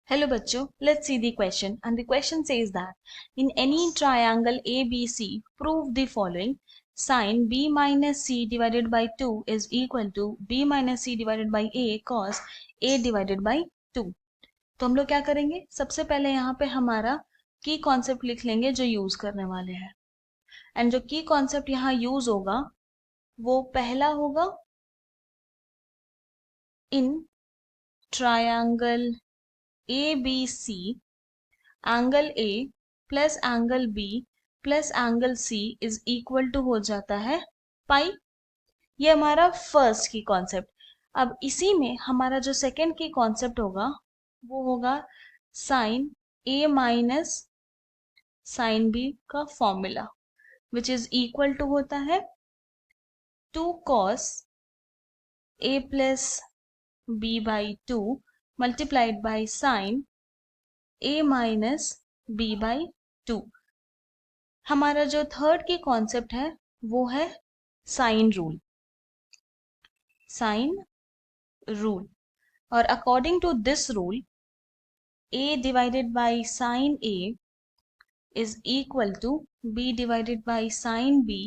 Hello bachcho, let's see the question, and the question says that in any triangle ABC prove the following. Sin b minus c divided by 2 is equal to b minus c divided by a cos a divided by 2. तो हम लोग क्या करेंगे, सबसे पहले यहाँ पे हमारा की कॉन्सेप्ट लिख लेंगे जो यूज करने वाले हैं। एंड जो की कॉन्सेप्ट यहाँ यूज होगा वो पहला होगा in triangle ABC angle A plus angle B plus angle C is equal to हो जाता है पाई। ये हमारा फर्स्ट की कॉन्सेप्ट। अब इसी में हमारा जो सेकंड की कॉन्सेप्ट होगा वो होगा sine A minus sine B का formula which is equal to होता है 2 cos A plus B by 2 multiplied by sine A minus B by 2। हमारा जो थर्ड की कॉन्सेप्ट है वो है साइन रूल। साइन रूल, और according to this rule A divided by sine A is equal to B divided by sine B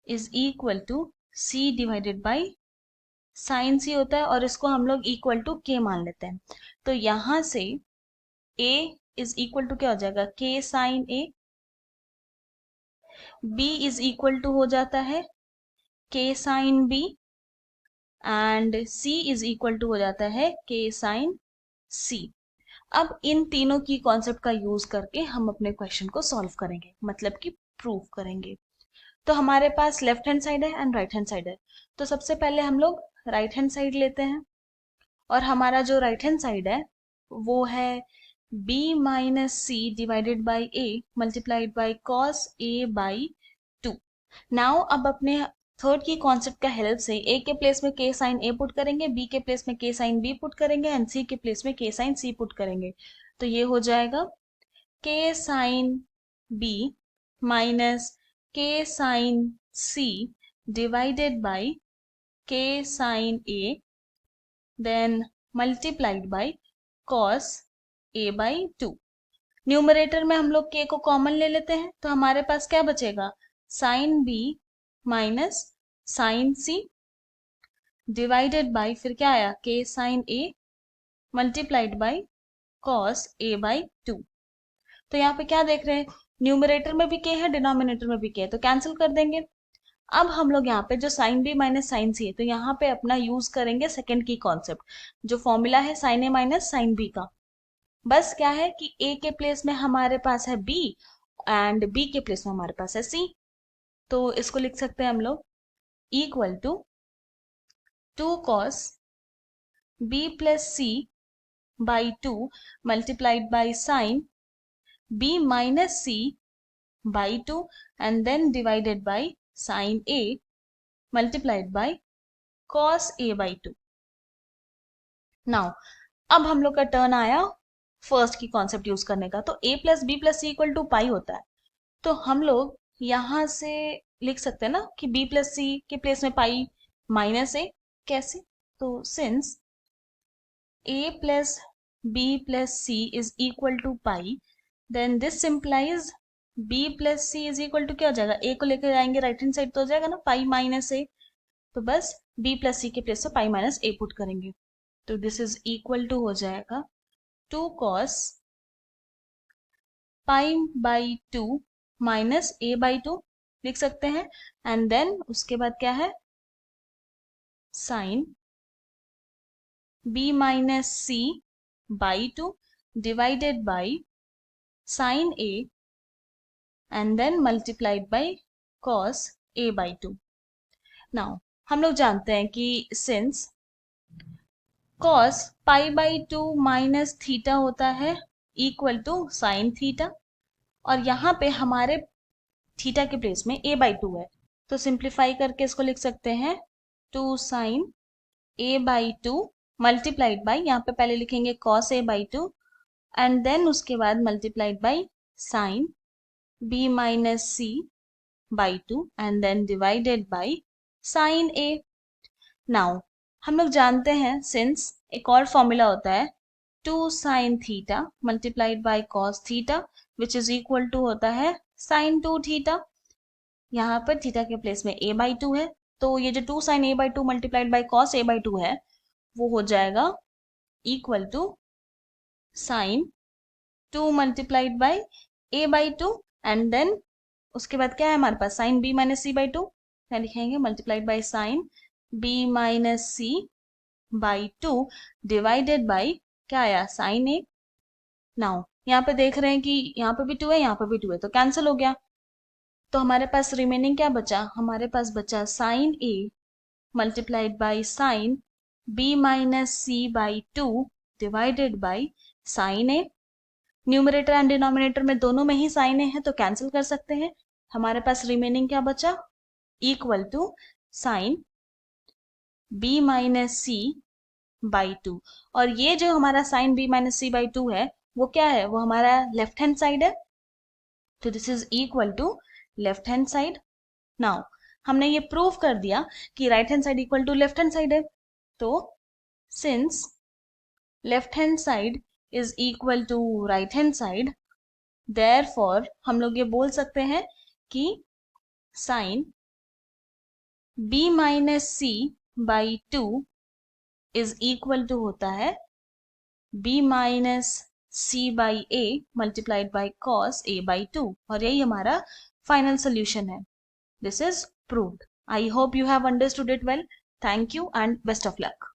is equal to C divided by sine C होता है, और इसको हम लोग इक्वल टू K मान लेते हैं। तो यहां से A इज इक्वल टू क्या हो जाएगा, K sine A। B is equal to हो जाता है K sine B and C is equal to हो जाता है K साइन C। अब इन तीनों की कॉन्सेप्ट का यूज करके हम अपने क्वेश्चन को सॉल्व करेंगे, मतलब कि प्रूव करेंगे। तो हमारे पास लेफ्ट हैंड साइड है एंड राइट हैंड साइड है। तो सबसे पहले हम लोग राइट हैंड साइड लेते हैं, और हमारा जो राइट हैंड साइड है वो है b minus c divided by a multiplied by cos a by 2। Now अब अपने थर्ड की कॉन्सेप्ट का हेल्प से a के प्लेस में k साइन a पुट करेंगे, b के प्लेस में k साइन b पुट करेंगे एंड c के प्लेस में k साइन c पुट करेंगे। तो ये हो जाएगा k sine b minus k sine c divided by k sine a then multiplied by cos a by 2। Numerator में हम लोग k को कॉमन ले लेते हैं, तो हमारे पास क्या बचेगा, sine b minus sine c divided by फिर क्या आया k sine a multiplied by cos a by 2। तो यहाँ पे क्या देख रहे हैं, न्यूमरेटर में भी k है, डिनोमिनेटर में भी k है, तो कैंसिल कर देंगे। अब हम लोग यहाँ पे जो साइन बी माइनस साइन सी है, तो यहाँ पे अपना यूज करेंगे सेकंड की कॉन्सेप्ट, जो फॉर्मूला है साइन ए माइनस साइन बी का। बस क्या है कि ए के प्लेस में हमारे पास है बी एंड बी के प्लेस में हमारे पास है सी। तो इसको लिख सकते हैं हम लोग equal to 2 cos b plus c by 2 multiplied by sine b minus C by 2 and then divided by sine a multiplied by cos a by 2। Now अब हम लोग का टर्न आया फर्स्ट की कॉन्सेप्ट यूज करने का। तो a plus B plus C equal to pi होता है, तो हम लोग यहां से लिख सकते हैं ना कि b प्लस सी के प्लेस में पाई माइनस a। कैसे, तो since a plus b plus c is equal to pi, then this implies b plus c is equal to क्या हो जाएगा, a को लेकर जाएंगे राइट हैंड साइड तो हो जाएगा ना पाई माइनस a। तो बस b प्लस सी के प्लेस पे पाई माइनस a पुट करेंगे, तो दिस इज इक्वल टू हो जाएगा 2 cos pi by 2 minus a by 2 लिख सकते हैं, एंड देन उसके बाद क्या है sine b minus C by 2 divided by sine a and then multiplied by cos a by 2। Now हम लोग जानते हैं कि since cos pi by 2 minus theta होता है इक्वल टू साइन थीटा, और यहाँ पे हमारे थीटा के प्लेस में a बाई 2 है, तो सिंप्लीफाई करके इसको लिख सकते हैं 2 sine a by 2 multiplied by, यहाँ पे पहले लिखेंगे cos a by 2 and then उसके बाद multiplied by sine b minus c by 2 and then divided by sine a। Now हम लोग जानते हैं सिंस एक और फॉर्मूला होता है 2 sine theta multiplied by cos theta which is equal to होता है साइन 2 थीटा। यहाँ पर थीटा के प्लेस में a/2 है, तो ये जो 2 sign a/2 multiplied by cos a/2 है वो हो जाएगा equal to sine 2 multiplied by a/2 and then उसके बाद क्या है हमारे पास sine b minus C by 2, क्या लिखेंगे multiplied by sine b minus C by 2 divided by क्या आया साइन a। नाउ यहाँ पे देख रहे हैं कि यहाँ पे भी 2 है, यहाँ पे भी 2 है, तो कैंसिल हो गया। तो हमारे पास रिमेनिंग क्या बचा, हमारे पास बचा sine a multiplied by sine b minus C by 2 divided by sine a। Numerator and denominator में दोनों में ही साइन ए है तो कैंसिल कर सकते हैं। हमारे पास रिमेनिंग क्या बचा, equal to sine b minus C by 2। और ये जो हमारा sine b minus C by 2 है वो क्या है, वो हमारा लेफ्ट हैंड साइड है, तो this is equal to left hand side. Now हमने ये प्रूव कर दिया कि right hand side equal to left hand side है, तो since left hand side is equal to right hand side, therefore हम लोग ये बोल सकते हैं कि sine b minus C by 2 is equal to होता है b minus C by a multiplied by cos a by 2, और यही हमारा फाइनल सोल्यूशन है। This is proved. I hope you have understood it well. Thank you and best of luck.